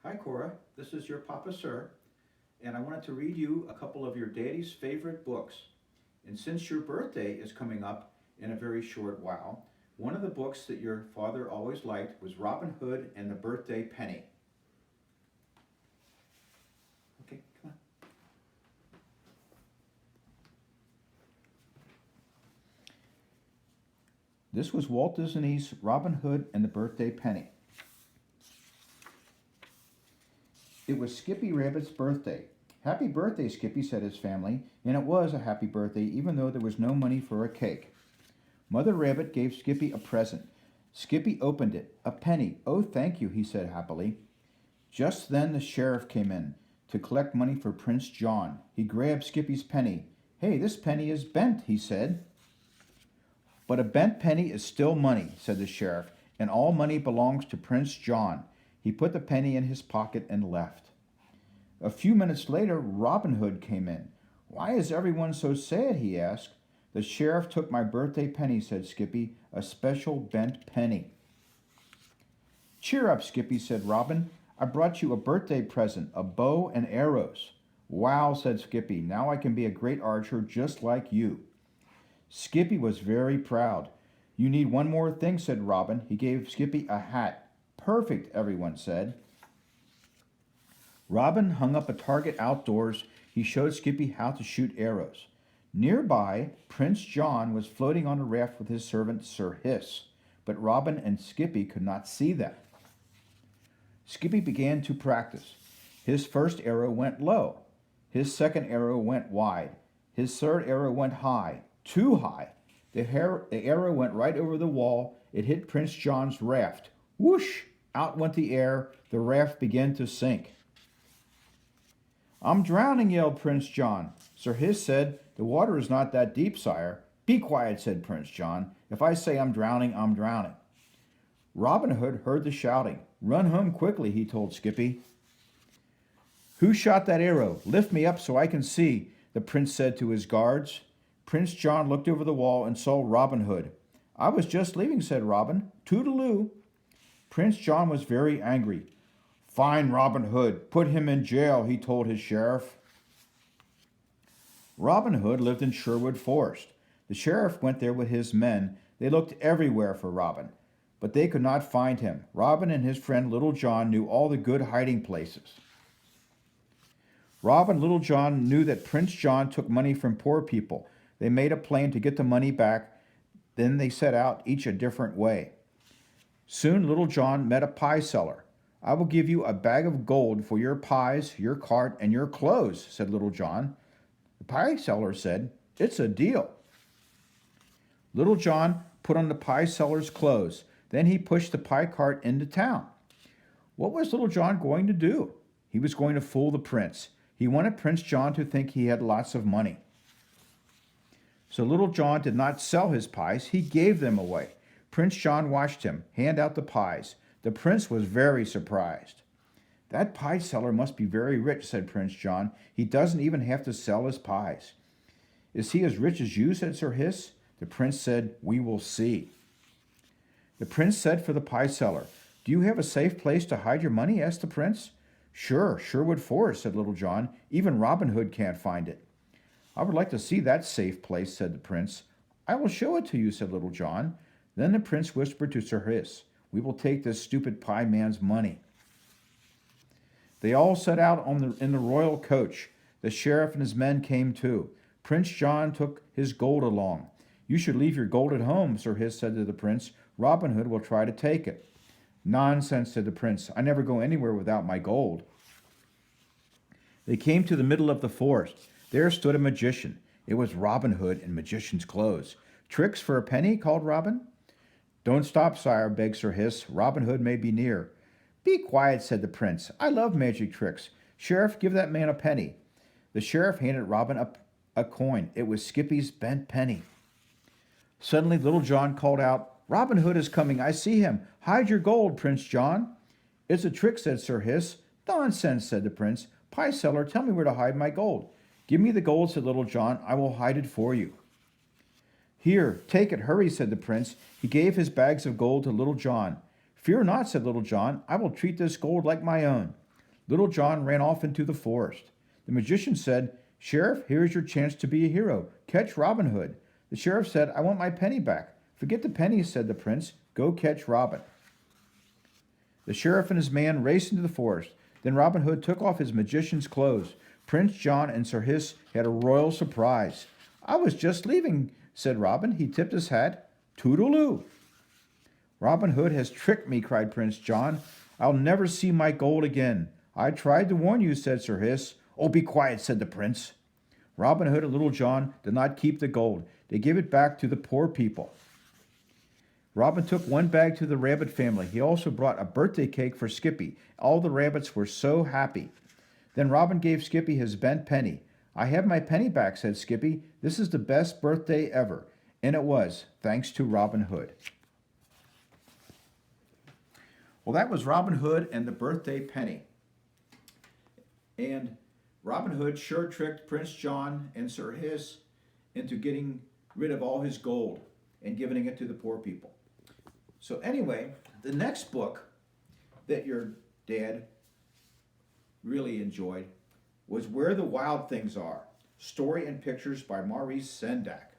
Hi, Cora. This is your Papa Sir, and I wanted to read you a couple of your daddy's favorite books. And since your birthday is coming up in a very short while, one of the books that your father always liked was Robin Hood and the Birthday Penny. Okay, come on. This was Walt Disney's Robin Hood and the Birthday Penny. It was Skippy Rabbit's birthday. Happy birthday, Skippy, said his family, and it was a happy birthday even though there was no money for a cake. Mother Rabbit gave Skippy a present. Skippy opened it. A penny. Oh, thank you, he said happily. Just then the sheriff came in to collect money for Prince John. He grabbed Skippy's penny. Hey, this penny is bent, he said. But a bent penny is still money, said the sheriff, and all money belongs to Prince John. He put the penny in his pocket and left. A few minutes later, Robin Hood came in. Why is everyone so sad? He asked. The sheriff took my birthday penny, said Skippy, a special bent penny. Cheer up, Skippy, said Robin. I brought you a birthday present, a bow and arrows. Wow, said Skippy, now I can be a great archer just like you. Skippy was very proud. You need one more thing, said Robin. He gave Skippy a hat. Perfect, everyone said. Robin hung up a target outdoors. He showed Skippy how to shoot arrows. Nearby, Prince John was floating on a raft with his servant Sir Hiss, but Robin and Skippy could not see them. Skippy began to practice. His first arrow went low. His second arrow went wide. His third arrow went high, too high. The arrow went right over the wall. It hit Prince John's raft. Whoosh! Out went the air. The raft began to sink. I'm drowning, yelled Prince John. Sir Hiss said, The water is not that deep, sire. Be quiet, said Prince John. If I say I'm drowning, I'm drowning. Robin Hood heard the shouting. Run home quickly, he told Skippy. Who shot that arrow? Lift me up so I can see, the prince said to his guards. Prince John looked over the wall and saw Robin Hood. I was just leaving, said Robin. Toodaloo. Prince John was very angry. Fine Robin Hood. Put him in jail, he told his sheriff. Robin Hood lived in Sherwood Forest. The sheriff went there with his men. They looked everywhere for Robin, but they could not find him. Robin and his friend Little John knew all the good hiding places. Robin and Little John knew that Prince John took money from poor people. They made a plan to get the money back. Then they set out each a different way. Soon Little John met a pie seller. I will give you a bag of gold for your pies, your cart, and your clothes, said Little John. The pie seller said, It's a deal. Little John put on the pie seller's clothes. Then he pushed the pie cart into town. What was Little John going to do? He was going to fool the prince. He wanted Prince John to think he had lots of money. So Little John did not sell his pies. He gave them away. Prince John watched him hand out the pies. The prince was very surprised. That pie seller must be very rich, said Prince John. He doesn't even have to sell his pies. Is he as rich as you, said Sir Hiss. The prince said, We will see. The prince said for the pie seller, Do you have a safe place to hide your money? Asked the prince. Sure, Sherwood Forest, said Little John. Even Robin Hood can't find it. I would like to see that safe place, said the prince. I will show it to you, said Little John. Then the prince whispered to Sir Hiss, We will take this stupid pie man's money. They all set out in the royal coach. The sheriff and his men came too. Prince John took his gold along. You should leave your gold at home, Sir Hiss said to the prince. Robin Hood will try to take it. Nonsense, said the prince. I never go anywhere without my gold. They came to the middle of the forest. There stood a magician. It was Robin Hood in magician's clothes. Tricks for a penny? Called Robin. Don't stop, sire, begged Sir Hiss. Robin Hood may be near. Be quiet, said the prince. I love magic tricks. Sheriff, give that man a penny. The sheriff handed Robin a coin. It was Skippy's bent penny. Suddenly Little John called out, Robin Hood is coming. I see him. Hide your gold, Prince John. It's a trick, said Sir Hiss. Nonsense, said the prince. Pie seller, tell me where to hide my gold. Give me the gold, said Little John. I will hide it for you. Here, take it, hurry, said the prince. He gave his bags of gold to Little John. Fear not, said Little John. I will treat this gold like my own. Little John ran off into the forest. The magician said, "Sheriff, here is your chance to be a hero. Catch Robin Hood." The sheriff said, "I want my penny back." "Forget the penny," said the prince. "Go catch Robin." The sheriff and his man raced into the forest. Then Robin Hood took off his magician's clothes. Prince John and Sir Hiss had a royal surprise. "I was just leaving," said Robin. He tipped his hat. Toodaloo. "Robin Hood has tricked me," cried Prince John. "I'll never see my gold again." "I tried to warn you," said Sir Hiss. "Oh, be quiet," said the prince. Robin Hood and Little John did not keep the gold. They gave it back to the poor people. Robin took one bag to the rabbit family. He also brought a birthday cake for Skippy. All the rabbits were so happy. Then Robin gave Skippy his bent penny. "I have my penny back," said Skippy. "This is the best birthday ever." And it was, thanks to Robin Hood. Well, that was Robin Hood and the birthday penny. And Robin Hood sure tricked Prince John and Sir Hiss into getting rid of all his gold and giving it to the poor people. So anyway, the next book that your dad really enjoyed was Where the Wild Things Are, Story and Pictures by Maurice Sendak.